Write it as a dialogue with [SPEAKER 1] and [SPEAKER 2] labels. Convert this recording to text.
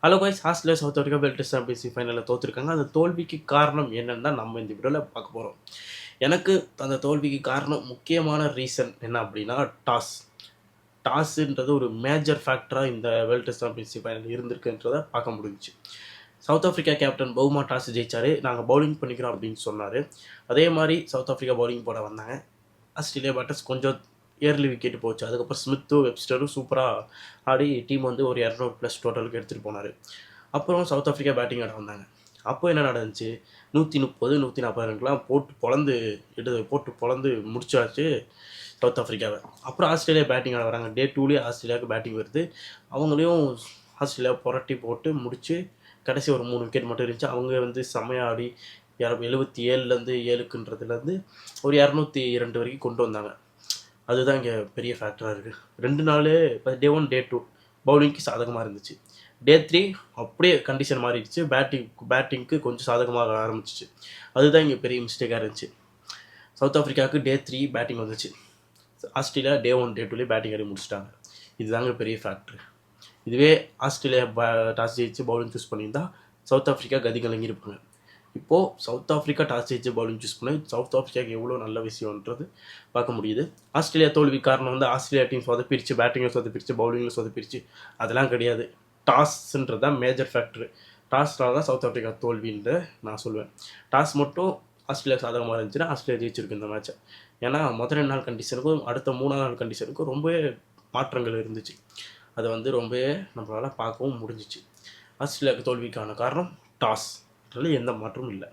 [SPEAKER 1] Hello guys, Australia South Africa world test championship ஃபைனலில் தோற்றுருக்காங்க. அந்த தோல்விக்கு காரணம் என்னன்னு தான் நம்ம இந்த வீடியோவில் பார்க்க போகிறோம். எனக்கு அந்த தோல்விக்கு காரணம் முக்கியமான ரீசன் என்ன அப்படின்னா டாஸ்ன்றது ஒரு மேஜர் ஃபேக்டராக இந்த வேர்ல்டு டெஸ்ட் சாம்பியன்ஷிப் ஃபைனல் இருந்திருக்குன்றதை பார்க்க முடிஞ்சிச்சு. South Africa captain Bavuma toss ஜெயிச்சார், நாங்கள் பவுலிங் பண்ணிக்கிறோம் அப்படின்னு சொன்னார். அதே மாதிரி சவுத் ஆஃப்ரிக்கா பவுலிங் போட வந்தாங்க. ஆஸ்திரேலியா பேட்டர்ஸ் கொஞ்சம் ஏர்லி விக்கெட் போச்சு. அதுக்கப்புறம் ஸ்மித்தும் வெப்ஸ்டரும் சூப்பராக ஆடி டீம் வந்து ஒரு 200+ டோட்டலுக்கு எடுத்துகிட்டு போனார். அப்புறம் சவுத் ஆஃப்ரிக்கா பேட்டிங் ஆட வந்தாங்க. அப்போ என்ன நடந்துச்சு, 130 140 ரன்லாம் போட்டு பொழந்து முடிச்சாச்சு சவுத் ஆஃப்ரிக்காவை. அப்புறம் ஆஸ்திரேலியா பேட்டிங் ஆட வராங்க. டே 2லேயே ஆஸ்திரேலியாவுக்கு பேட்டிங் வருது. அவங்களையும் ஆஸ்திரேலியா புரட்டி போட்டு முடிச்சு கடைசி ஒரு 3 விக்கெட் மட்டும் இருந்துச்சு. அவங்க வந்து செமையாக ஆடி 77லேருந்து 7ன்றதுலேருந்து ஒரு 202 வரைக்கும் கொண்டு வந்தாங்க. அதுதான் இங்கே பெரிய ஃபேக்டராக இருக்குது. 2 நாள் இப்போ டே 1 டே 2 பவுலிங்க்கு சாதகமாக இருந்துச்சு. டே 3 அப்படியே கண்டிஷன் மாறிடுச்சு. பேட்டிங்க்கு கொஞ்சம் சாதகமாக ஆரம்பிச்சிச்சு. அதுதான் இங்கே பெரிய மிஸ்டேக்காக இருந்துச்சு. சவுத் ஆஃப்ரிக்காவுக்கு டே 3 பேட்டிங் வந்துச்சு. ஆஸ்திரேலியா டே 1 டே 2லேயே பேட்டிங் ஆடி முடிச்சிட்டாங்க. இதுதாங்க பெரிய ஃபேக்ட்ரு. இதுவே ஆஸ்திரேலியா டாஸ் ஜெயிச்சு பவுலிங் சூஸ் பண்ணியிருந்தால் சவுத் ஆஃப்ரிக்கா கதி கலங்கியிருப்பாங்க. இப்போது சவுத் ஆஃப்ரிக்கா டாஸ் ஜெயிச்சு பவுலிங் சூஸ் பண்ணி சவுத் ஆஃப்ரிக்காவுக்கு எவ்வளோ நல்ல விஷயம்ன்றது பார்க்க முடியுது. ஆஸ்திரேலியா தோல்வி காரணம் வந்து ஆஸ்திரேலியா டீம் சொதப்பிரிச்சு, பேட்டிங்கில் சொதப்பிரிச்சு, பவுலிங்கில் சொதப்பிரிச்சு, அதெல்லாம் கிடையாது. டாஸ்ன்றது தான் மேஜர் ஃபேக்டரு. டாஸ்னால தான் சவுத் ஆஃப்ரிக்கா தோல்வின்ற நான் சொல்லுவேன். டாஸ் மட்டும் ஆஸ்திரேலியா சாதகமாக இருந்துச்சுன்னா ஆஸ்திரேலியா ஜெயிச்சிருக்கு இந்த மேட்சை. ஏன்னா முதல் 2 நாள் கண்டிஷனுக்கும் அடுத்த 3ஆம் நாள் கண்டிஷனுக்கும் ரொம்பவே மாற்றங்கள் இருந்துச்சு. அதை வந்து ரொம்பவே நம்மளால் பார்க்கவும் முடிஞ்சிச்சு. ஆஸ்திரேலியாவுக்கு தோல்விக்கான காரணம் டாஸ். எந்த மாற்றமும் இல்லை.